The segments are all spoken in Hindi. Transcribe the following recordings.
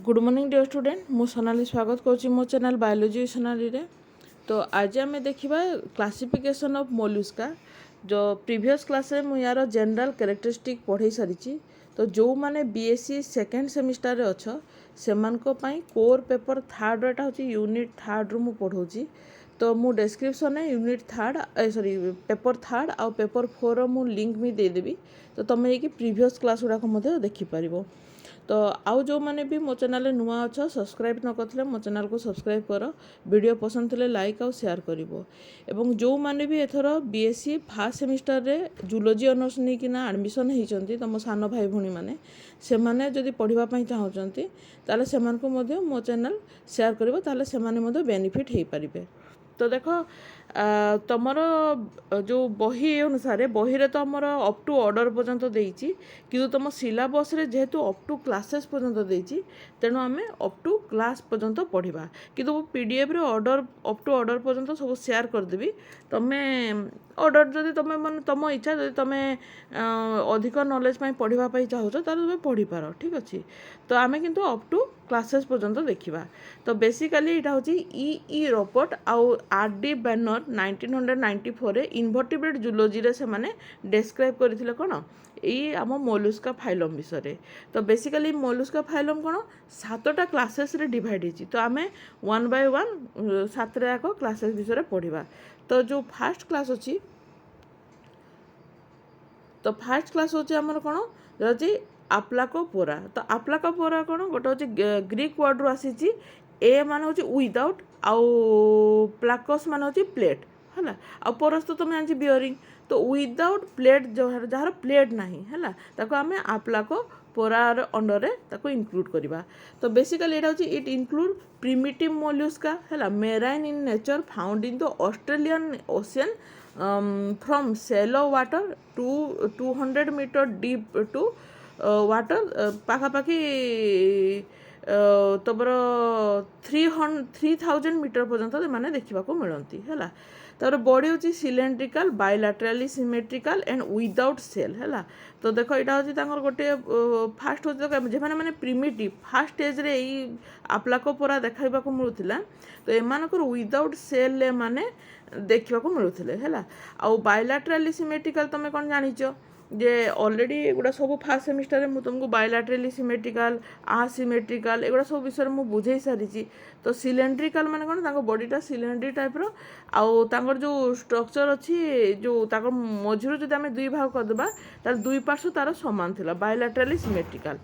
गुड मॉर्निंग डियर स्टूडेंट मु सोनाली स्वागत करुँची मो चैनल बायोलॉजी सोनाली रे। तो आज आम देखा क्लासिफिकेशन ऑफ मोलुस्का। जो प्रीवियस क्लास रे मु यार जनरल कैरेक्टरिस्टिक पढ़ाई सारी। तो जो माने बीएससी सेकेंड सेमिस्टर रे अछ सेमानको पई कोर पेपर थर्ड रेटा होची यूनिट थर्ड रु मु पढ़ाऊँगी। तो मु डिस्क्रिप्शन में unit third sorry paper third आउ पेपर 4 रो मु लिंक भी देदेवी। तो तुम ये प्रीवियस क्लास गुड़ाक देखिपर। तो आउ जो मैंने भी मो चैनल नुआ अच्छा सब्सक्राइब न करथिले मो चैनल को सब्सक्राइब कर। वीडियो पसंद थिले लाइक आउ शेयर करिवो। एवं जो मैंने भी एथर बीएससी फर्स्ट सेमिस्टर रे जूलॉजी ऑनर्स नहीं किना एडमिशन होइचंती तम सान भाई भौणी माने से माने जदि पढ़िबा पई चाहउचंती ताले सेमान को मध्य मो चैनल शेयर करिवो ताले से माने मध्य बेनिफिट हेई परिबे। तो देख तुमर जो बही अनुसार बही रे तो आमर अप टू ऑर्डर पर्यंत देइछि किंतु तुम सिलेबस रे जेहेतु अप टू क्लासेस पर्यंत देइछि तेणु आम अप टू क्लास पर्यंत पढ़ा किंतु पीडीएफ रे ऑर्डर अप टू ऑर्डर पर्यंत सब शेयर करदेवी। तुम्हें ऑर्डर जदि तुम मन तुम इच्छा जदि तुम अधिक नॉलेज पढ़ाई चाहूच तार तुम पढ़ी पार ठीक अच्छे। तो आम किंतु अप टू क्लासेस पर्यंत देखा। तो बेसिकली यहाँ हूँ ई रॉबर्ट आउ आर.डी. बैनर 1994 इनवर्टिब्रेट जूलॉजी रे से माने डिस्क्राइब करथिले कोन यही आम मोलुस्का फाइलम विषय। तो बेसिकली मोलुस्का फाइलम कौन 7टा क्लासेस रे डिवाइड होती। तो आम 1 by 1 7 क्लासेस विषय पढ़ा। तो जो फास्ट क्लास अच्छी तो फास्ट क्लास होची हमर कोन जति आप्लाकोपोरा। तो आप्लाकोपोरा कोन गोटे होची ग्रीक वर्ड रो आसीची ए माने होची विदाउट आउ प्लाकोस माने होची प्लेट हला आ पोरस तो तुम जानछि बियरिंग। तो विदाउट प्लेट जहार प्लेट नाही हला ताको हमें आप्लाकोपोरार अंडर रे ताको इंक्लूड करबा। तो बेसिकली एटा होची इट इंक्लूड प्रिमिटिव मोलुस्का हला marine in nature found in the Australian ocean from shallow water to 200 meter deep to water पाखापाखि तबर 3000 मीटर पर्यंत मैंने देखा मिलती है। तार बॉडी हूँ cylindrical bilaterally symmetrical and without shell है। तो देख यहाँ हूँ गोटे फास्ट हूँ जो मैंने प्रिमिटिव फास्ट स्टेज रे यही आप्लाकोपोरा देखा मिलूला। तो एमानकर विदाउट सेल माने देखा मिलूले है। आउ बायलैटराली सिमेट्रिकल तुम कौन जानिच जे ऑलरेडी एगुड़ा सब फास्ट सेमिस्टर में तुमको बायलैटराली सिमेट्रिकल आसिमेट्रिकल एगुड़ा सब विषय में बुझे सारी। तो सिलेंड्रिकल माने कौन तांको बॉडीटा सिलेंड्री टाइप रो आउ तांकर जो स्ट्रक्चर अच्छी जो तांकर मझिरो जदि आम दुई भाग करदेबा तार दुई पार्श्व तार समान थिला बायलैटराली सिमेट्रिकल।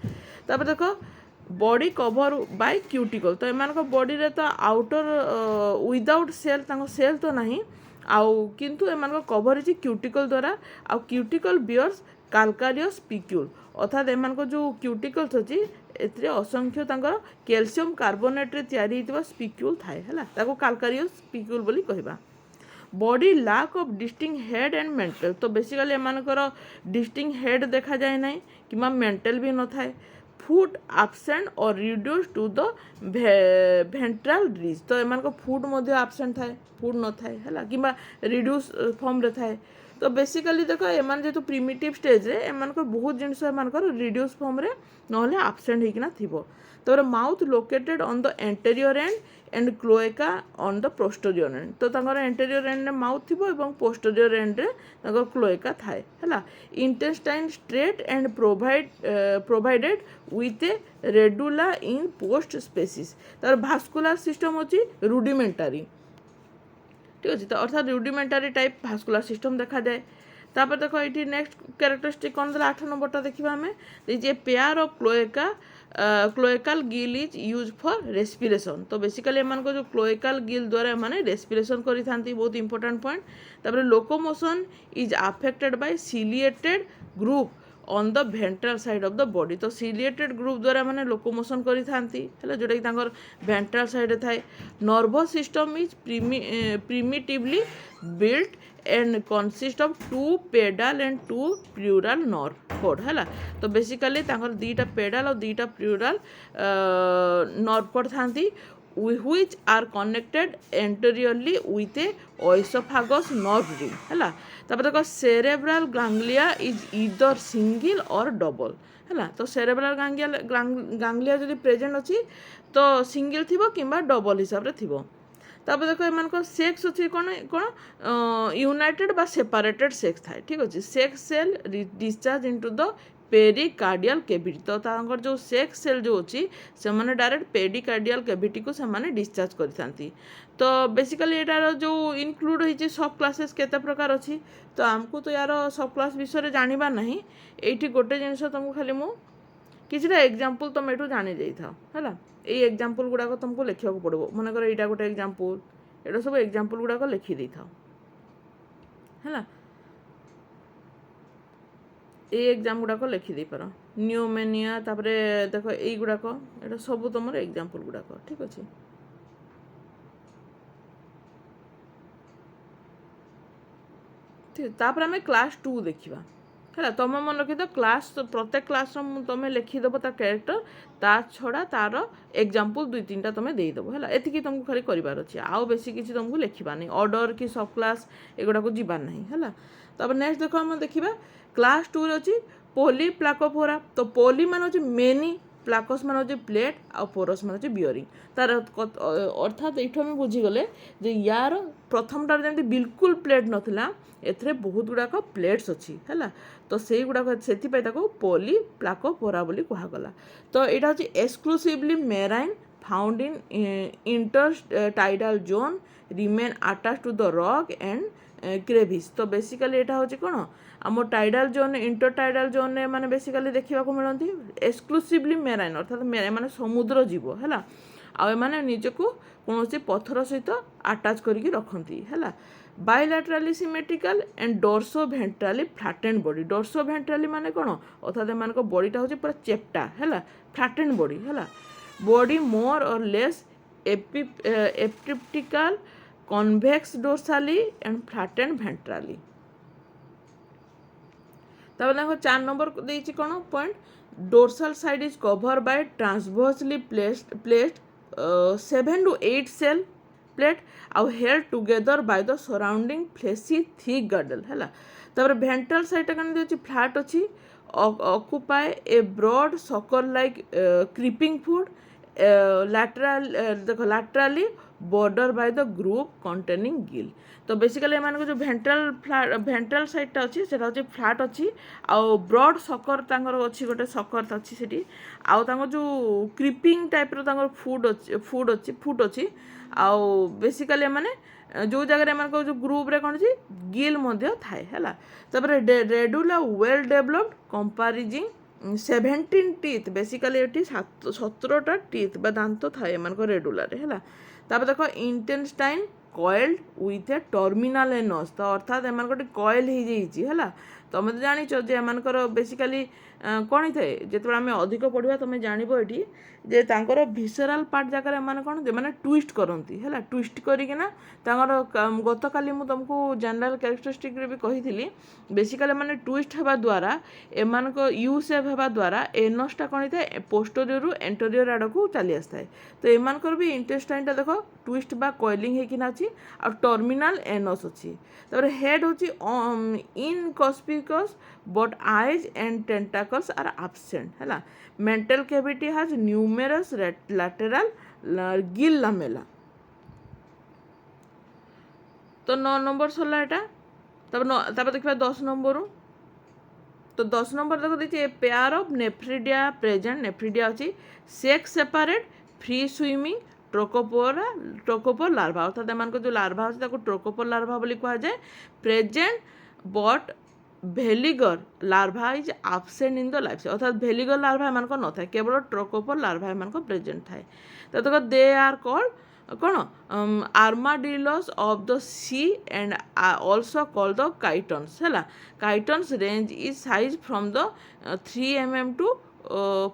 तापर देखो बॉडी कवर बाय क्यूटिकल। तो एमान बॉडी रे तो आउटर विदाउट सेल तांको सेल तो नहीं आउ किंतु एमान कवर होची क्यूटिकल द्वारा आउ क्यूटिकल बियर्स काल्कारियस पिक्यूल अर्थात एमान जो क्यूटिकल्स अच्छी एथिरे असंख्य तांकर कैल्शियम कार्बोनेट रे तयारी हितबा स्पिक्यूल थाए हला ताको काल्कारियस पिक्यूल बोली कहबा। Body lack of distinct head and mantle. तो बेसिकली एमानकर डिस्टिंक्ट हेड देखा जाए ना कि मेंटल भी न थाए। फुट absent और reduce to the ventral ridge. तो एमान फुट मध्य absent थाए फुट न थाए है कि रिड्यूस फॉर्म रे थाए। तो बेसिकली देख एमान जेतु प्रिमिटिव स्टेज रे एमान बहुत जिनस एमानकर रिड्यूस फॉर्म रे नहले absent होइकिना थिबो। तो mouth located on the anterior and and cloaca on the posterior and. तो तांकर एंटेरियर एंड रे माउथ थिबो एवं पोस्टेरियर एंड रे तांकर क्लोएका थाए हैला। Intestine straight and provided with a radula in post species. तार भास्कुलर सिस्टम होची रुडिमेंटारी ठीक अच्छे। तो अर्थात रुडिमेंटारी टाइप भास्कुलर सिस्टम देखा जाए। तापर देखो ये नेक्स्ट कैरेक्टरिस्टिक कौन देला 8 नंबरटा देखा आम जे pair of cloacal gill is use for respiration. तो बेसिकली एमान जो क्लोएकल गिल द्वारा माने रेस्पिरेशन करी थांती बहुत इंपोर्टेंट पॉइंट। तापर locomotion is affected by ciliated group on the ventral side of the body. तो सिलिएटेड ग्रुप द्वारा माने लोकोमोशन करी थांती है जोटा कि तांकर भेंट्रल साइड थाए। Nervous system is primitively built and consist of 2 pedal and 2 pleural nerve cord है। तो बेसिकली तांकर 2टा पेडल और 2टा प्लूरल नर्व कोड थांती। which are connected anteriorly with a oesophagus nerve ring ହେଲା। ତାପରେ ଦେଖ cerebral ganglia is either single or double ହେଲା। ତ cerebral ganglia ଯଦି ପ୍ରେଜେଣ୍ଟ ଅଛି ତ ସିଙ୍ଗଲ ଥିବ କିମ୍ବା ଡବଲ ହିସାବରେ ଥିବ। ତାପରେ ଦେଖ ଏମାନଙ୍କ ସେକ୍ସ ଅଛି କ'ଣ କ'ଣ ୟୁନାଇଟେଡ୍ ବା ସେପାରେଟେଡ୍ ସେକ୍ସ ଥାଏ। ଠିକ୍ ଅଛି। ସେକ୍ସ ସେଲ୍ ଡିସଚାର୍ଜ ଇଣ୍ଟୁ ଦ पेरिकार्डियल कैविटी। तो तांकर जो सेक्स सेल जो अच्छी से मैंने डायरेक्ट पेरिकार्डियल कैविटी को से डिस्चार्ज करती। तो बेसिकली यार जो इनक्लूड होती सब क्लासेस केते प्रकार अच्छी तो आमको तो यार सब क्लास विषय जाना ना ये गोटे जिनस तुमको खाली मु किसी एग्जांपल तुम ये जानी जाइथा है। ये एग्जांपल गुड़ाक तुमको लिखा पड़ो मनकर यहाँ गोटे एग्जांपल ये सब एग्जांपल गुड़ाक लिखी था है। ये एग्जाम गुड़ाक लिखिदे पार न्यूमेनिया तापरे देख यही गुड़ाक ये सब तुम एग्जांपल गुड़ाक ठीक अच्छे। ठीक तापर आम क्लास 2 देखा है। तुम मन रखी क्लास प्रत्येक क्लास तुम लिखिदेव ता कैरेक्टर ता छड़ा तार एग्जांपल 2-3टा तुम देदेव है। एति तुमको खाली करार अच्छे आउ बेसी किसी तुमको लिखा नहीं ऑर्डर कि सब क्लास एगुड़ा को जीवार नहीं है। तब नेक्स्ट देख आम देखा क्लास 2 अच्छी पोली प्लाकोफोरा। तो पोली मान अच्छे मेनी प्लाकोस मान अच्छे प्लेट आ पोरस मान अच्छे बियरिंग तार अर्थात ये आम बुझीगले जे यार प्रथमटार जमी बिल्कुल प्लेट नाला एथरे बहुत गुड़ाक प्लेट्स अच्छी है। तो से गुड़ाक से पोली प्लाकोफोरा बोली कहगला। तो यहाँ हूँ exclusively marine found in intertidal zone remain attach to the rock and crevice. तो बेसिकली यहाँ हूँ कौन आम tidal zone intertidal zone मैंने बेसिकली देखा मिलती एक्सक्लूसिवली मेराइन अर्थात मैंने समुद्र जीव है। आने निजक कौन पथर सहित आटाच करके रखती है। Bilaterally symmetrical and dorsoventrally flattened body. Dorsoventrally माने कौन अर्थात एम बॉडीटा हूँ पूरा चेप्टा है फ्लैटेंड बॉडी है। बॉडी मोर और less elliptical convex dorsally and flattened ventrally. तब 4 नंबर देती कौन point dorsal side is cover by transversely placed 7 to 8 shell plate आउ held together by the surrounding fleshy thick girdle है। तब भेंट्रल साइड कौन फ्लैट अच्छी ऑक्युपाई ए broad sucker like creeping foot lateral देख laterally border by the group containing gill. तो बेसिकली एम जो भेंट्रल साइडटा अच्छी से फ्लैट अच्छी आउ ब्रॉड सकर अच्छी गोटे सकर अच्छी से आउ जो क्रीपिंग टाइप्र फूड अच्छी आउ बेसिकली मैंने जो जगह एम जो ग्रुप रे कौन अच्छी गिल थाए है। तपर radula well developed comprising 17 teeth basically ये 17टा टीथ बा दांत थाए एम रेडुलार है। तापर देख intestine coiled with A terminal anus. तो अर्थात एम गोटे कॉइल हो है। तुम तो जाच एम बेसिकली कौन ही थाए जो आम अधिक पढ़ा तुम जान ये जे तांकर भिसराल पार्ट जगह एम कौन मैंने ट्विस्ट करती है ट्विस्ट करना गत काली मुझे तुमको जनरल कैरेक्टरिस्टिक भी कही बेसिकली मैंने ट्विस्ट होगा द्वारा एम यू सेप होगा द्वारा एनसटा कौन होता है पोस्टरियर रु एंटरियर आड़ को चली आसता है। तो एम भी इंटेस्टाइनटा देख ट्विस्ट बा कॉइलिंग होकिना अच्छी आ टर्मिनाल एनस अच्छी। तब हेड हूँ inconspicuous but eyes and tentacles are absent है। Mantle cavity has numerous lateral gill lamellae. तो 9 नंबर सरला यहाँ। तब देखा 10 नंबर। तो 10 नंबर देखो देखिए pair of nephridia present. Nephridia अच्छी sex separate free swimming trochophore larva अर्थात एम जो लार्भा अच्छे ट्रोकोपोर लार्भा बोली कहा जाए present but veliger larva is absent in the life अर्थात भेलिगर लार्भा एम न था केवल ट्रोकोपोर लार्भा एम प्रेजेंट थाए। तो देखो दे आर कॉल्ड कौन armadillos of the sea and also called the chitons है। Chitons range is size from the 3 mm to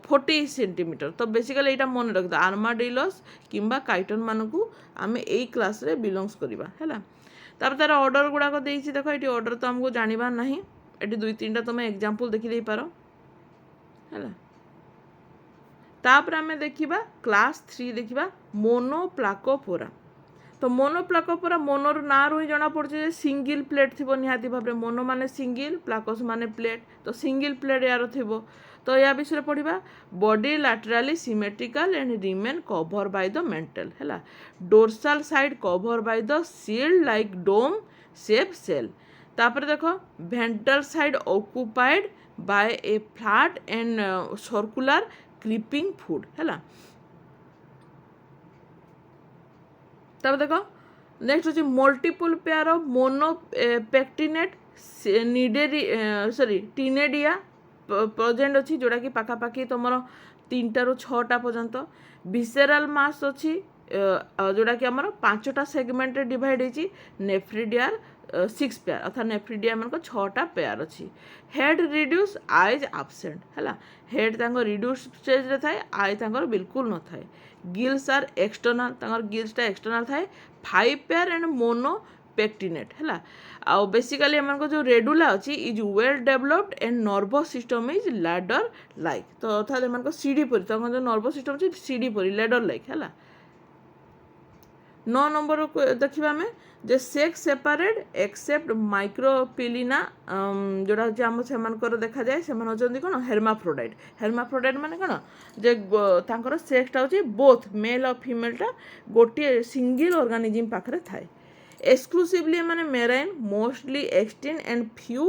40 centimetre. तो बेसिकली यहाँ मन रखिद आर्माडिलोस किंबा काइटन मान को आम यही क्लास रे बिलोंग्स करवा है। तब तार ऑर्डर गुड़ाक देख ये ऑर्डर तो आमको जानवर ना ये 2-3टा तुम एग्जांपल देखी पार है। तापर आम देखा क्लास 3 देखा मोनोप्लाकोपोरा। तो मोनोप्लाकोपोरा मोनोर ना रू ही जना पड़े सिंगल प्लेट थी निहाती भाव में। मोनो माने सिंगल, प्लाकोस माने प्लेट, तो सिंगल प्लेट यार थी। तो या विषय पढ़ा body laterally symmetrical and remain cover by the mantle है। Dorsal side cover by the shield like dome shape shell. तापर देखो ventral side occupied by a flat and circular creeping foot है। तब देखो नेक्स्ट होची multiple pair of monopectinate ctenidia present अच्छी जोड़ा कि पाखापाखि तुम 3 ରୁ 6टा पर्यंत। विसेराल मास अच्छी जोड़ा कि आमर 5टा सेगमेंट डिवाइड होती। नेफ्रिडियर 6 पेयर अर्थात नेफ्रिडिया मान 6टा पेयर अच्छी। हेड रिड्यूस आईज एब्सेंट है। हेड रिड्यूस स्टेज रे थाए, आई बिल्कुल न थाए। गिल्स आर एक्सटर्नल, गिल्सटा एक्सटर्नल थाए। 5 पेयर एंड मोनो पेक्टिनेट है। आउ बेसिकली एम जो रेडुला अच्छी is well developed and nervous system is ladder like. तो अर्थात एम सीढ़ी परी जो नर्वस सिस्टम अच्छी सीढ़ी परी लैडर लाइक है। 9 नंबर देखा आम जे सेक्स सेपारेट एक्सेप्ट माइक्रोपिलिना जोड़ा हूँ से देखा जाए से कौन हेर्माफ्रोडाइट। हेर्माफ्रोडाइट माने कौन जे तांकर सेक्सटा हूँ बोथ मेल और फीमेलटा गोटे सिंगल ऑर्गेनिज्म पाखरे थाए। एक्सक्लूसिवली माने marine mostly extinct and few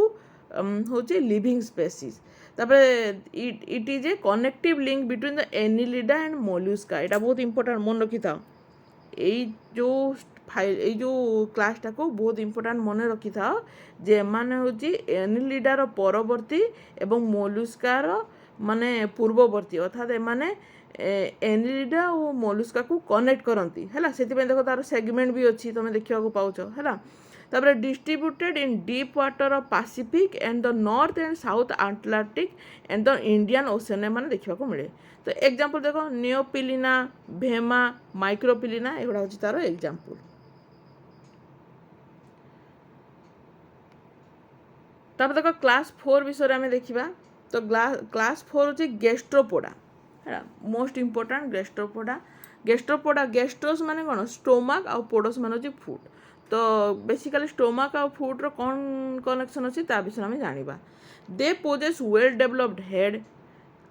होचे लिविंग स्पेसीज। तापर it is a connective link between the Annelida and Mollusca. यहाँ बहुत इंपोर्टेंट मन रखी था जो क्लासटा को बहुत इंपोर्टेंट मन रखी था जे माने होची एनिलिडार परवर्ती एवं मोलुस्कार माने पूर्ववर्ती अर्थात एमाने एनिलिडा और मोलुस्का को कनेक्ट करती है। से देखो तार सेगमेंट भी अच्छी तुम देखा पाच है। तापर distributed in deep water of Pacific and the north and south Atlantic and the Indian ocean माने देखा मिले। तो एग्जांपल देखो नियोपिलिना, भेमा, माइक्रोपिलिना एगुड़ा हूँ तार एग्जांपल। तब देखो क्लास 4 विषय आम देखा। तो क्लास 4 हूँ गैस्ट्रोपोडा है। Most important Gastropoda. गैस्ट्रोस माने कौन स्टोमक आउ पोडस मान हूँ फूड। तो बेसिकली स्टोमक आउ फूड रो कौन कनेक्शन अच्छी ता विषय आम जाना। They possess well developed head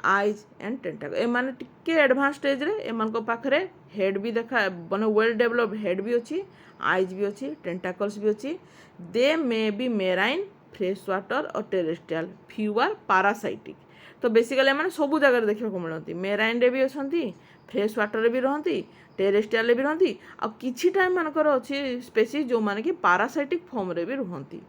eyes and tentacle. एमाने टिके एडवांस स्टेज रे एमान को पाखरे हेड भी देखा माने वेल डेवलप्ड हेड भी अच्छी, आईज भी अच्छी, टेंटाकल्स भी अच्छी। They may be marine, fresh water और टेरेस्ट्रियल, फ्यू आर पारासाइटिक। तो बेसिकली मैंने सबू जगह देखा मिलती। मेराइन रे भी अच्छी, फ्रेश वाटर रे भी रहती, टेरेस्ट्रियल भी रहती, आ किछि टाइम मानकर अच्छी स्पेसीज जो माने कि पारासाइटिक फॉर्म रे भी रहती।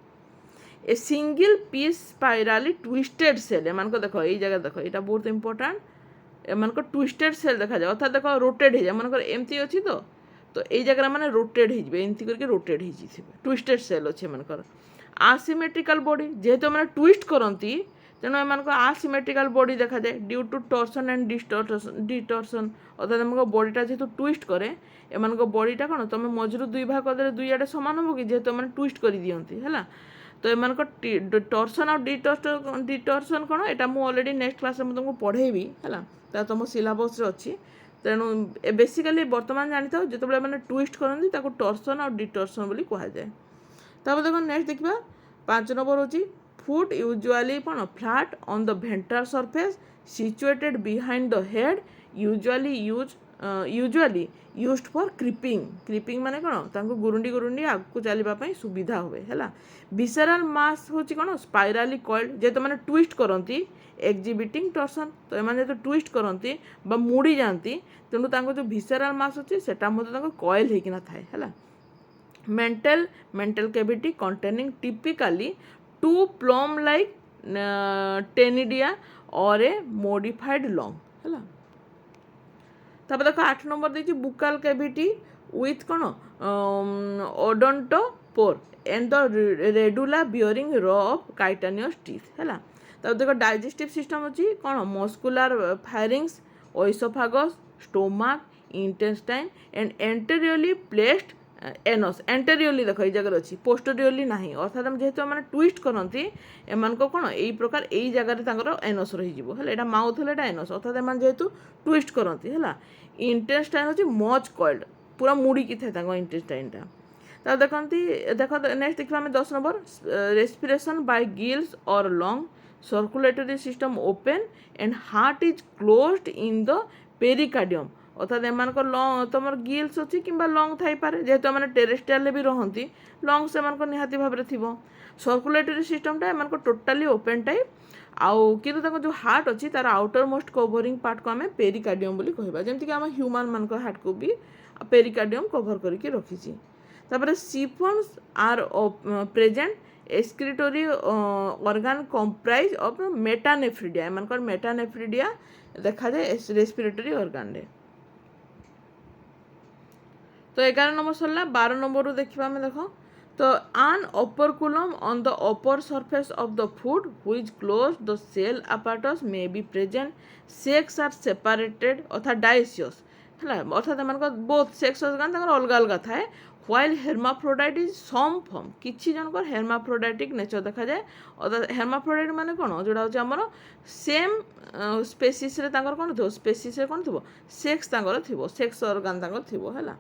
A single piece spirally twisted shell एम देखो ये जगह देखो यहाँ बहुत इंपोर्टेंट एम ट्विस्टेड सेल देखा जाए अर्थात देखो रोटेट हो जाए मनकर एमती अच्छी। तो ये जगह मैंने रोटेट होमती करके रोटेट हो ट्विस्टेड सेल अच्छे मनकर। आसिमेट्रिकल बॉडी जेहेतु मैंने ट्विस्ट करती तेणु एम आसिमेट्रिकल बॉडी देखा जाए ड्यू टू टॉर्सन एंड डिटॉर्सन अर्थात एम बॉडीटा जेहेतु ट्विस्ट करे एम बॉडीटा कौन तुम मझिरू 2 भाग करदे 2 आड़े सामान हम कि जेहेतु मैंने ट्विस्ट कर दिखती है। तो एम टॉर्सन और डिटॉर्सन कौन यहाँ मुझे ऑलरेडी नेक्स्ट क्लास में तुमको पढ़ेबी है तुम सिलेबस अच्छी। तेणु बेसिकली बर्तमान जानी था जो मैंने ट्विस्ट करती टॉर्सन और डिटॉर्सन बोली कहुए। तब देखो नेक्स्ट देखा 5 नंबर हूँ फुट यूजुअली कौन flat on the ventral surface situated behind the head usually used for creeping माने कौन गुरुंडी आगू चलने सुविधा हुए है। विसेराल मास हूँ कौन स्पाइराली कॉइल्ड जेहेतु मैंने ट्विस्ट करती एक्जिबिटिंग टॉर्सन। तो एम जो ट्विस्ट करती मुड़ी जाती तेणु जो विसेराल मास अच्छे से कॉइल होना थाए है। Mantle cavity containing typically 2 plume like ctenidia और ए मॉडिफाइड लंग है। तब देखो 8 नंबर देखिए बुकाल कैविटी विथ कौन odontophore and the radula bearing row of chitinous teeth है। तब देखो डाइजेस्टिव सिस्टम अच्छी कौन muscular pharynx oesophagus stomach intestine and anteriorly placed anus anteriorly देख ये जगह अच्छी पोस्टेरियरली नहीं अर्थात जेहेतु मैंने ट्विस्ट करती एम कौन यही प्रकार यही जगह एनस रही है माउथ है एनस अर्थात एम जेहेतु ट्विस्ट करती है इंटेस्टाइन हूँ मच कॉइल्ड पूरा मुड़िकी थाए इंटेस्टाइनटा तब देखती देख नेक्स्ट देखा आम 10 नंबर रेस्पिरेशन बाय गिल्स और lung circulatory system open and heart is closed in the pericardium अर्थात एम तुम गिल्स अच्छी कि लंग थाईपे जेहेतु मैंने टेरेस्ट्रियल भी रहती लंग से निहाती भाव में थी सर्कुलेटरी सिस्टमटा एम टोटाली ओपन टाइप आउ कि जो हार्ट अच्छी तार आउटर मोस्ट कवरिंग पार्ट को आम पेरिकार्डियम बोली कहबा जमीक आम ह्यूमान मान हार्ट को भी पेरिकार्डियम कवर करके रखी तापर siphons are present excretory organ comprise of metanephridia एम मेटानेफ्रिडिया देखा जाए रेस्पिरेटरी ऑर्गन रे तो 11 नंबर सरला 12 नंबर देखा आम देख तो आन operculum on the upper surface of the food which close the cell apparatus may be present sex are separated अर्थात डायसियस है अर्थात एम बोथ सेक्स ऑर्गन अलग अलग थाए व्हाइल हेर्माफ्रोडाइट इज सम फॉर्म किसी जनकर हेर्माफ्रोडाइटिक नेचर देखा जाए अर्थात हेर्माफ्रोडाइट माने कौन जोड़ा हूँ आमर सेम स्पेसीस कौन थो स्पेसीस कौन थो सेक्स थो सेक्स ऑर्गन थी है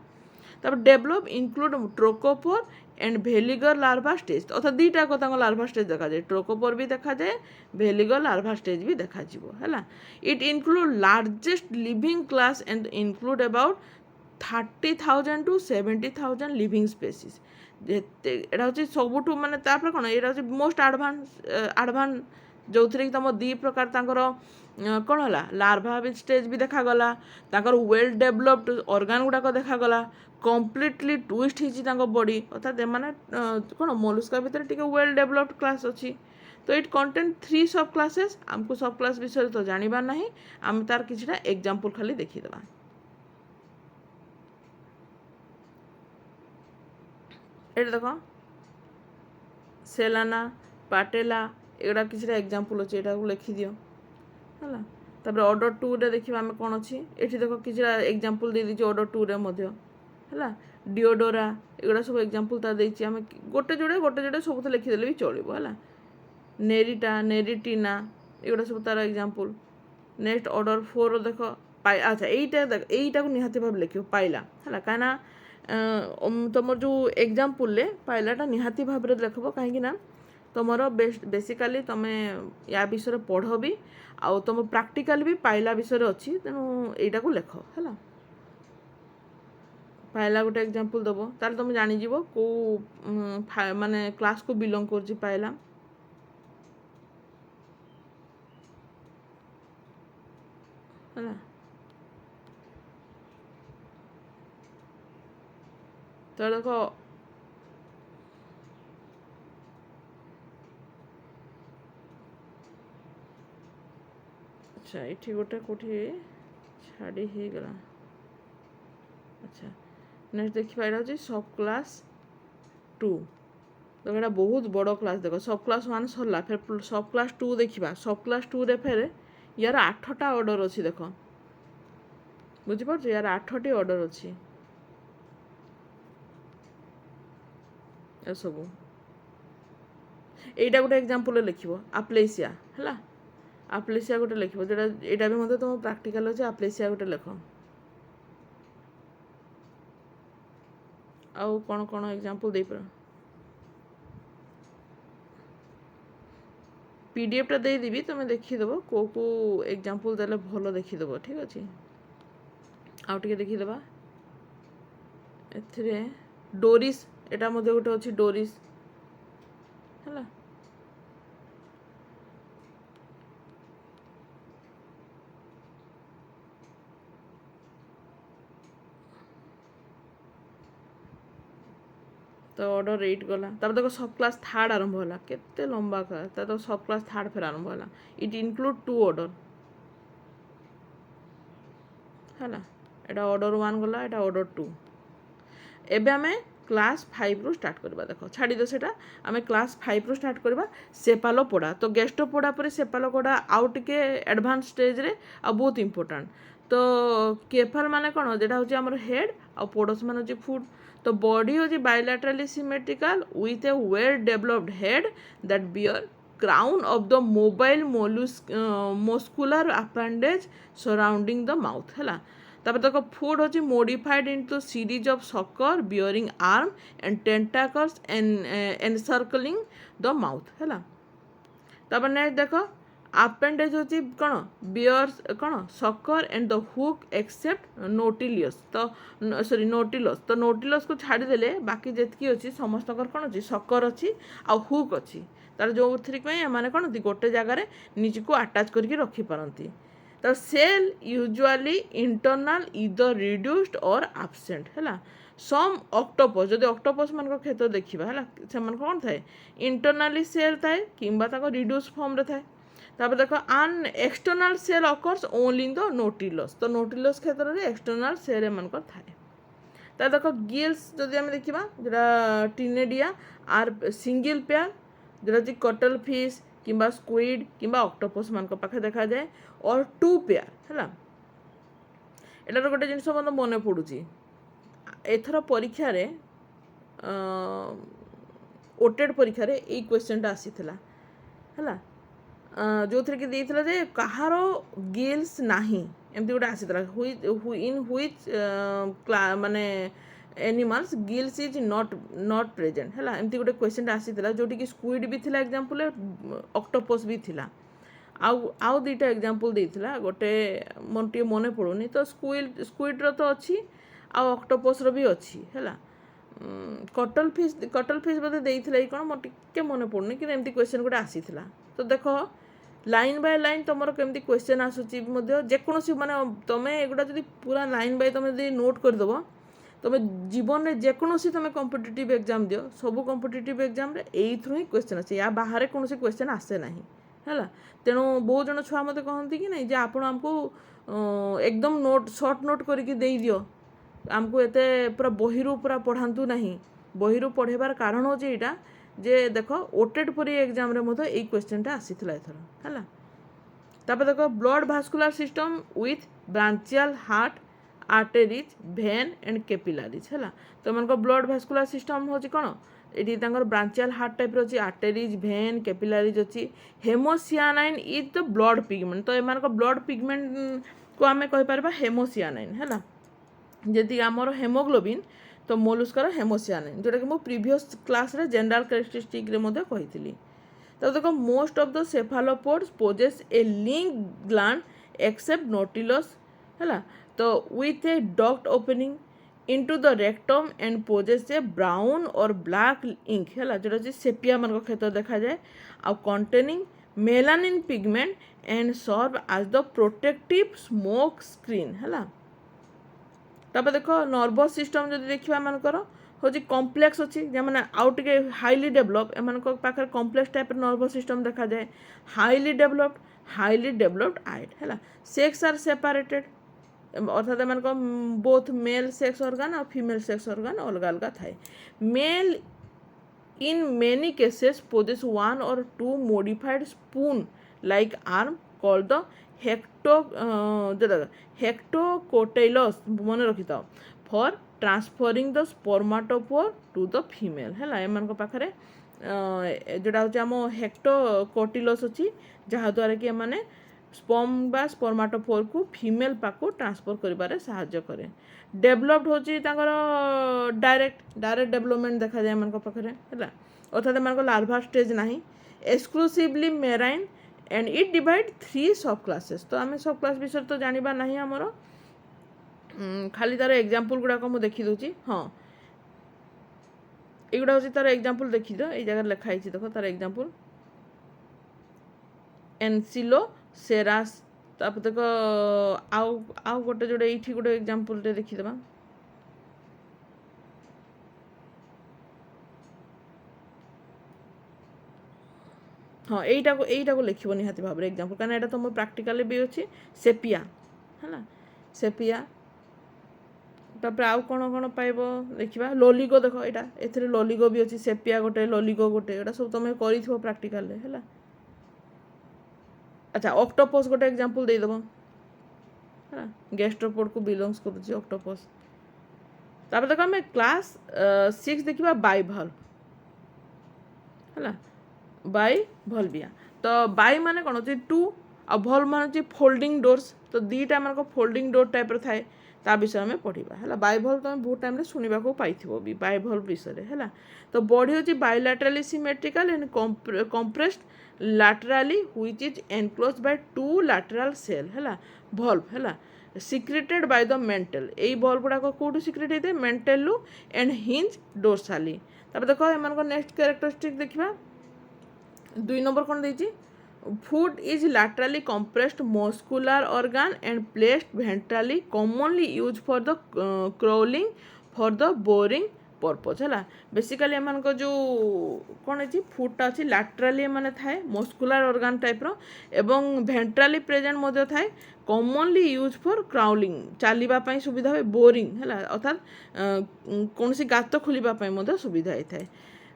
तब develop include trochophore and veliger larva stage अर्थात दुईटा को लार्भा स्टेज देखा जाए ट्रोकोपोर भी देखा जाए भेलिगर लार्भा स्टेज भी देखा है it include largest living class and include about 30,000 to 70,000 living species एटा हूँ सबुठ मानने कौन यहाँ हूँ मोस्ट आडभांस जो थी तुम दी प्रकार कौन है लार्भा स्टेज भी देखागला वेल डेभलप्ड ऑर्गन गुड़ाक देखागला कम्प्लीटली ट्विस्ट हो बॉडी अर्थात एमाने कौन मोलस्का भितर टिके वेल डेभलप्ड क्लास अच्छी तो इट कंटेंट 3 सब क्लासेस आमको सब क्लास विषय तो जानवर ना आम तार किसी एग्जांपल खाली देखीदे ये देख सेलाना पाटेला एगुड़ा किसी एग्जांपल अच्छे यहाँ लिखि दियो है तापर ऑर्डर 2 रे देखिए आम कौन अच्छी ये देख किसी एग्जांपल दे दीजिए ऑर्डर 2 रे मध्य है डिओडोरा एगुड़ा सब एग्जांपल तार देछि आम गोटे जोड़े सब लिखिदेले भी चलो है नेरीटा नेरीटीना एगुड़ा सब तार एग्जांपल नेक्स्ट ऑर्डर 4 देख अच्छा यहीटा को निहाती भाव लिख पाइला है कहीं तुम जो एग्जांपल पाइलाटा निहाती भाव में देखब कहीं तुम बेसिकाली तुम या विषय पढ़ भी आउ तुम प्रैक्टिकल भी पाइला विषय अच्छी तेणु यहीटा को लेख है पाइला गोटे एग्जांपल दब ताल तुम जानीज कौ माने क्लास को बिलोंग कर पाइला है तो देख अच्छा ये गोटे कौटी छाड़ी हो गला अच्छा नेक्स्ट देखिए यहाँ हूँ सब क्लास 2 तो यहाँ बहुत बड़ क्लास देख सब क्लास 1 सरला फिर सब क्लास 2 देखा सब क्लास 2 रे फिर यार 8टा ऑर्डर अच्छी देख बुझीपार यार 8टी ऑर्डर अच्छी सब यहीटा गोटे एग्जांपल लिख आप्लेसिया है आप्लेसिया गोटे लिख जो यहाँ भी तुम प्रैक्टिकल अच्छे आप्लेसिया गोटे लिख आउ कौन कौन एग्जांपल दे पार पीडीएफ टा दे देबी तुम देखीदेव को एग्जांपल देले भल देखीदेव ठीक अच्छे आउ टे देखीदेवा एथिरे डोरिस एटा मध्य गोटे अच्छी डोरिस है तो ऑर्डर 8 गला तब देखो सब क्लास 3rd आरंभ होला केते लंबा का तो सब क्लास 3rd फिर आरंभ होला इट इंक्लूड 2 ऑर्डर है एटा ऑर्डर 1 गला एटा ऑर्डर 2 एबे आमे क्लास 5 रु स्टार्ट करबा देख छाड़ी दो सेटा आमे क्लास 5 रु स्टार्ट करबा सेपालोपोडा तो गेस्टोपोडा पर सेपालोपोडा आउ टिके एडवांस स्टेज रे आ बहुत इंपोर्टेंट तो केफाल माने कौन जेटा हूँ आम हेड आ पोडस मान हूँ फुट तो बॉडी हूँ bilaterally symmetrical with a well developed head that bear crown of the mobile muscular appendage surrounding the mouth है तापर देखो फुट हूँ modified into series of sucker bearing arm and tentacles encircling the mouth है तापर नेक्स्ट देखो अपेंडेज होची कौन बियर्स कौन sucker and the hook except nautilus तो सॉरी नोटिलस तो नोटिलस को छाड़देले बाकी जितकी अच्छी समस्त कौन अच्छी सकर अच्छी आ हुक अच्छी तार जो मैंने कौन गोटे जगार निज को आटाच करके रखिपारती तो सेल यूजुअली इंटरनल इदर रिड्यूस्ड और एब्सेंट है सम ऑक्टोपस जदि ऑक्टोपस मान क्षेत्र देखा है से कौन थाए इंटरनली सेल थाए कि रिड्यूस फॉर्म रे थाए तापर देखो आन external shell occurs only in the nautilus तो नोटिलस क्षेत्र में एक्सटर्नल सेल एम थाए तो देखो गिल्स जदि आम देखा जोटा टिनेडिया आर सिंगल पेयर जोटा कटल फिश कि स्क्विड कि ऑक्टोपस मान पाखे देखा जाए और टू पेयर है एटार गोटे जिनस मतलब मन पड़ुची एथर परीक्षा रे ओटेड परीक्षा रे यही क्वेश्चनटा आसीथिला है जो थी कि देइथिला जे कहार गिल्स नाही एमती गोटे आसीथिला इन व्हिच माने animals gills is not present है एमती गोटे क्वेश्चन आसीथिला जोटी कि स्क्विड भी थिला एग्जांपल ऑक्टोपस भी थिला आउ दुईटा एग्जांपल देइथिला गोटे मन टे मने पड़ुनी तो स्क्विड रो तो अच्छी आ ऑक्टोपस रो भी अच्छी है कटल फिश बोधे देइथिला कौन मोर टिके मने पड़ुनी कि एमती क्वेश्चन गोटे आसीथिला तो देखो लाइन बाय लाइन तुम केमती क्वेश्चन आसूची जेकोसी माने तुम एगुड़ा जब पूरा लाइन बाय तुम नोट करदेव तुम जीवन में जेकोसी तुम कॉम्पिटिटिव एग्जाम दियो सब कॉम्पिटिटिव एग्जाम रे एई थ्रू ही क्वेश्चन आसे या बाहर कौन क्वेश्चन आसे ना है तेणु बहुत जन छुआ मत कहती कि नहीं जे आप आमको एकदम नोट सर्ट नोट करके दे दियो आमको एते पूरा बहिरू पूरा पढ़ातु नहीं बहिरू पढ़ेबार कारण हो यहाँ जे देख ओटेड परी एग्जाम रे मतो एई क्वेश्चनटा आसीथिला एथर है तापर देखो blood vascular system with branchial heart arteries veins and कैपिलारीज है तो मन ब्लड भास्कुलर सिस्टम होची कौन ये ब्रांचियल हार्ट टाइप रही आर्टेरीज भेन कैपिलारीज अच्छी हेमोसियानाइन इज द ब्लड पिगमेंट तो एम ब्लड पिगमेंट को आम कहीपर हेमोसियानाइन है जदि आमर हेमोग्लोबिन तो मोलुस्कर हेमोसियानाइन जोटा कि मो प्रीवियस क्लास रे जनरल कैरेक्टरिस्टिक रे मध्य कही तो देखो most of the cephalopods possess a link gland except nautilus है तो with a duct opening into the rectum and possess a brown और ब्लैक इंक है जोटा सेपिया मान क्षेत्र देखा जाए आ containing melanin pigment and serve as the protective smoke screen है तापर देखो नर्वस सिस्टम जब देखा मानकर हूँ कम्प्लेक्स अच्छी मैंने आउ टे हाईली डेभलप एम पाखे कम्प्लेक्स टाइप नर्वस सिस्टम देखा जाए हाईली डेभलप्ड आइड है सेक्स आर सेपरेटेड अर्थात एम बोथ मेल सेक्स ऑर्गन और फीमेल सेक्स ऑर्गन अलग अलग थाए male in many cases possess one और two modified spoon like arm called the hectocotylus मन रखी था for transferring the spermatophore to the female है एम पाखे जोटा हूँ आम हेक्टोकोटिलस अच्छी जहाद्वारा कि एम स्पर्म बा स्पर्माटोफोर को फीमेल पाक ट्रांसफर करिबारे साहाय्य करे डेभलप्ड होची डायरेक्ट डेवलपमेंट देखा जाए एम पाखे है अर्थात एम लार्वा स्टेज ना exclusively marine and it divide 3 सब क्लासेस तो आम सब क्लास विषय तो जानिबा नहीं आमर खाली तार एग्जांपल गुड़ाक मुझे देखी दूची हाँ युवा हूँ तार एग्जांपल देखी दो ये जगह लिखाई देख तार एग्जांपल एनसिलो सेरास तापर देख आउ गोटे जोड़े ये गोटे एग्जांपल देखीदे हाँ यहीटा को लिख निहाती भाव में एग्जांपल कहीं यहाँ तुम प्राक्टिकल भी अच्छी सेपिया है सेपिया तापर आउ कौन कौन पाइब देखा लोलिगो देख यहाँ ए लोलिगो भी अच्छी सेपिया गोटे लोलिगो गोटे यहाँ सब तुम कर प्राक्टिकल है अच्छा ऑक्टोपस गोटे एग्जांपल देदेव है गैस्ट्रोपोड को बिलोंग्स करुच्ची ऑक्टोपस। तापर देखो आम क्लास 6 देखा बाइभल्व है बाइभल्विया। तो बाई माने कौन होची टू आ भल्व मान होची फोल्डिंग डोर्स। तो दीटा मान फोल्डिंग डोर टाइप थाए ता विषय में पढ़ा है बाइभल्व तुम बहुत टाइम शुणा पाइथिबो भी बाइभल्व विषय है। तो बॉडी होची bilaterally symmetrical and compressed laterally which is enclosed by two lateral cell है valve है secreted by the mantle। यही valve गुड़ाक कौटू secret होते mantle and hinge dorsally। तब देखो एम नेक्स्ट कैरेक्टरिस्टिक देखा 2 नंबर कौन देती foot is laterally compressed muscular organ and placed ventrally commonly used for the crawling for the boring purpose है बेसिकाली एम जो कौन है फुटा अच्छी लैटराली मैंने थाए मस्कुलार ऑर्गन टाइप रो एवं भेंट्राली प्रेजेंट मध्य थाए कॉमनली यूज फॉर क्राउलिंग चलवाई सुविधा हुए बोरिंग है अर्थात कौन सी गात खोलवाई सुविधा होता है।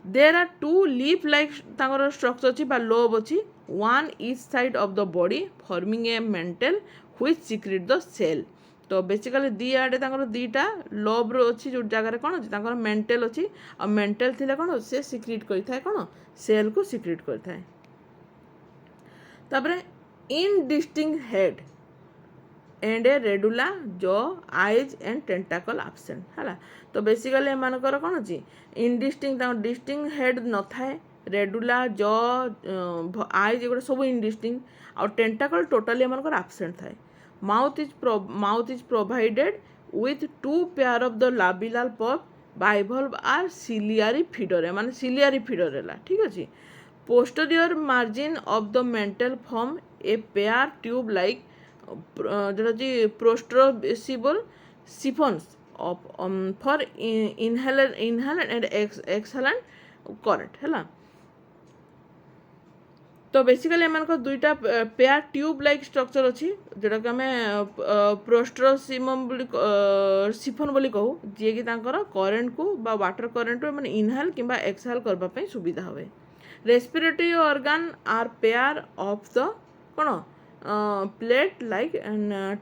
There are two leaf like structure अच्छी लोब अच्छी one each side of the body forming a mantle which secrete the shell. तो बेसिकली दी आड़े दीटा लोब अच्छी जो जगह कौन अच्छी मेंटल अच्छी आ मेंटल थी कौन से सिक्रिट करता है कौन सेल को सिक्रिट करता है। तापर indistinct head and A radula jaw eyes and टेंटाकल absent है। तो बेसिकली एमानकर कौन अच्छी इनडिस्टिंक्ट डिस्टिंक्ट हेड न थाए रेडुला जॉ आईज एगुड़ा सब इनडिस्टिंक्ट आ टेंटाकल टोटाली एमानकर एब्सेंट थाए। Mouth is provided with 2 pair of the labial pulp। bivalve are ciliary feeder माने ciliary feeder है ठीक अच्छे। posterior margin of the mental form a pair tube like जो prostrosible siphons of for inhalant and exhalant current है। तो बेसिकली एम दुईटा पेयर ट्यूब लाइक स्ट्रक्चर अच्छी जोटा कि आम प्रोस्ट्रोसिमम सिफन बोली कहू जी कि करेन्ट को बा वाटर करेन्ट मैंने इनहेल कि एक्सहेल करने सुविधा हुए। Respiratory organ are pair of the कौन प्लेट लाइक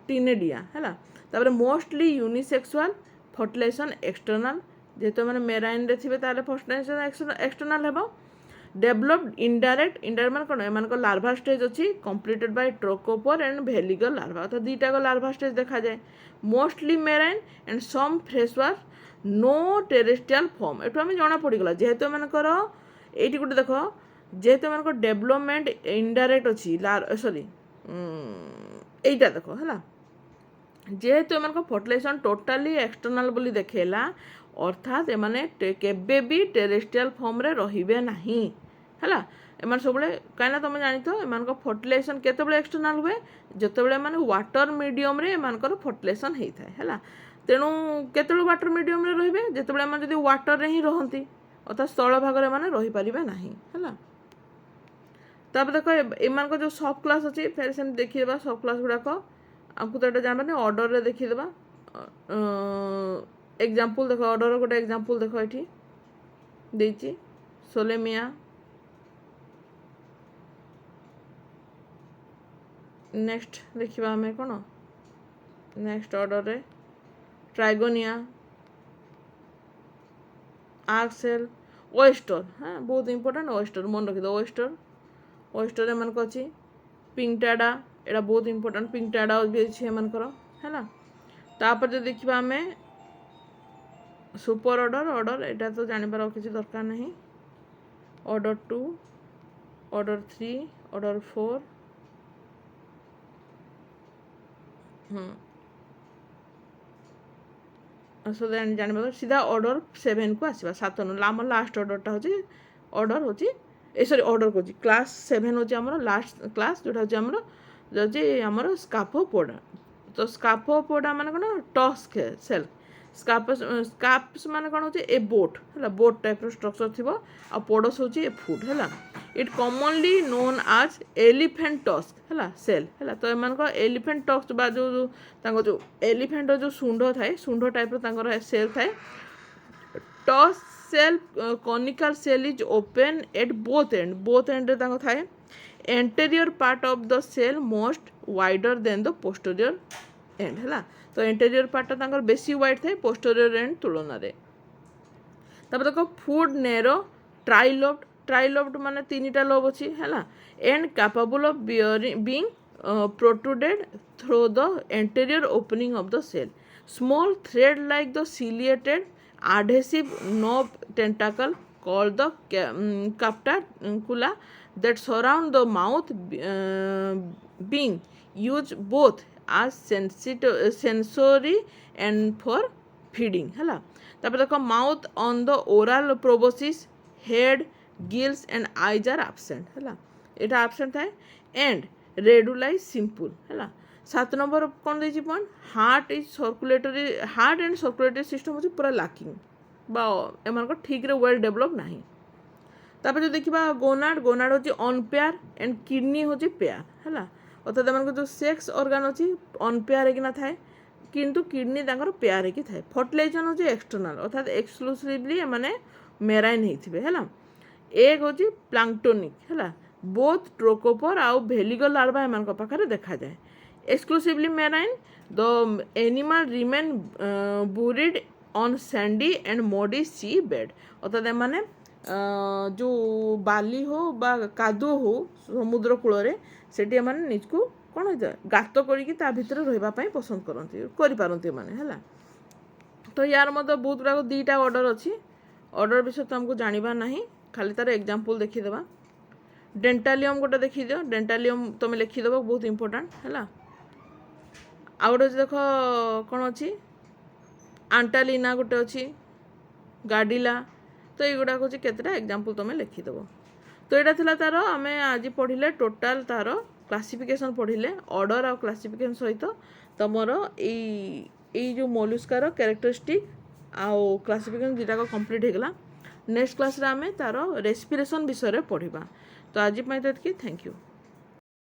टीनेडिया है। तापर मोस्टली यूनिसेक्सुअल फर्टिलाइजेशन एक्सटर्नाल जेहेतु मैंने मेराइन रे थे फर्टिलाइजेशन एक्सटर्नाल है। डेभलप्ड इनडायरेक्ट मान कौन एम लार्भा स्टेज अच्छी completed by trochophore and veliger larva अर्थात दुईटा लार्भा स्टेज देखा जाए। Mostly marine and some fresh water no terrestrial form एटू आम जना पड़गला जेहेतु एमकर ये गोटे देख जेहेतु एमकर डेभलपमेंट इनडायरेक्ट अच्छी सॉरी यहीटा देख है जेहेतु एम फर्टिलाइजेशन टोटाली एक्सटर्नाल बोली देखेला अर्थात एमाने केबे भी टेरेस्ट्रियल फॉर्म रे रहिबे नहीं है। एम सब कहीं तुम जानी तो एम फर्टिलाइजेशन केते एक्सटर्नाल हुए जिते मैंने वाटर मीडियम रे एमानकर फर्टिलाइजेशन होता है। तेणु केते वाटर मीडियम रे रहिबे जिते एम जदि वाटर रे ही रहती अर्थात स्थल भाग में मैंने रही पारिबे नहीं है। तब देखो एम जो सब क्लास अच्छी फिर से देखीदेवा सब क्लास गुड़ाक आमको तो ये जानबा ऑर्डर रे देखीदेवा। एग्जाम्पल देख ऑर्डर गोटे एग्जाम्पल देख ये देती सोलेमिया नेक्स्ट देखा आम कौन नेक्स्ट ऑर्डर रे ट्राइगोनिया आर्कसेल ओएस्टर हाँ बहुत इंपोर्टेंट ओएस्टर मन रखी दो ओएस्टर एम अच्छी पिंकटाडा एटा बहुत इंपोर्टेंट पिंकटाडा भी अच्छी एमकर है। तापर जो देखा आम सुपर ऑर्डर एटा तो जानिबार किसी दरकार नहीं ऑर्डर 2 ऑर्डर 3 ऑर्डर 4 सो जानिबार सीधा ऑर्डर 7 को आसवा 7 आम लास्ट ऑर्डरटा हूँ ऑर्डर हूँ सॉरी ऑर्डर कौन क्लास 7 हूँ आम लास्ट क्लास जोटा हूँ आमर जो आमर स्काफोपोडा। तो स्काफोपोडा मान कौन टस्क सेल स्काप्स मान कौन होचे ए बोट है बोट टाइप स्ट्रक्चर थी आ पोडस होची ए फुट है। It commonly known as elephant tusk है सेल है। तो एम एलिफेंट टस्क बा जो एलिफेंट जो सुंड थाए सुंड टाइप सेल थाए। Tusk shell conical shell is open at both end थाए। Anterior part of the shell most wider then the posterior end है। तो इंटेरियर पार्टा तांकर बेसी व्हाइट थाए पोस्टीरियर एंड तुलन रे। तापर देखो फुड नेरो ट्राइलोब्ड। ट्राइलोब्ड माने तीनटा लोब अछि हैला and capable of being protruded through the anterior opening of the cell. Small thread like the ciliated adhesive knob tentacle called the capitula that surround the mouth being used both as sensory and for feeding है। तापर देखो mouth on the oral proboscis head gills and eyes are absent है। यहाँ एब्सेंट थाए एंड रेडुलाई सिंपल है। 7 नंबर कौन देछि point heart and circulatory system होछि पूरा लैकिंग बा एमान ठीक रे वेल डेवलप नाही। तापर जो देखिबा गोनाड गोनाड होछि अनपेयर एंड किडनी होछि पेयर है। अर्थात एमान जो सेक्स ऑर्गन होछि अनपेयर हेकिना थाए किंतु किडनी तांकर पेयर हेकि थाए। फर्टिलाइजेशन होछि एक्सटर्नल अर्थात एक्सक्लूसिवली माने मेराइन हेथिबे है। एग होछि प्लांक्टोनिक है। बोथ ट्रोकोपर आउ भेलिगल लार्वा एमान पाखरे देखा जाए। Exclusively marine the animal remain buried on Sandy and Modi C bed अर्थात एमाने जो बाली हो बा कादुओ हो समुद्र कूल सेठी एमाने निजको कौन होता गात करिकी ता भितर रहिबा पई पसंद करंती करि पारंती माने हैला। तो यार मत बहुत गुड़ा दीटा ऑर्डर अच्छी ऑर्डर विषय तो हमको जानिबा नहीं खाली तार एग्जांपल देखी देबा। डेंटालियम गोटे देखी दियो डेंटालियम तुम लिखिदेव बहुत इंपोर्टेंट है। आउ गोटे देख कौन अच्छी आंटालिना गोटे अच्छी गाडिला तो युगुड़ा हूँ केतटा एग्जांपल तुम लिखिदेव। तो यहाँ थी तार आम आज पढ़ले टोटाल तार क्लासिफिकेशन पढ़ले ऑर्डर आ क्लासिफिकेशन सहित तुमर यही जो मोलुस्कार कैरेक्टरिस्टिक आउ क्लासिफिकेशन दुटाक कंप्लीट होगला। नेक्स्ट क्लास रे आम तार रेस्पिरेशन विषय पढ़ा। तो आज थैंक यू।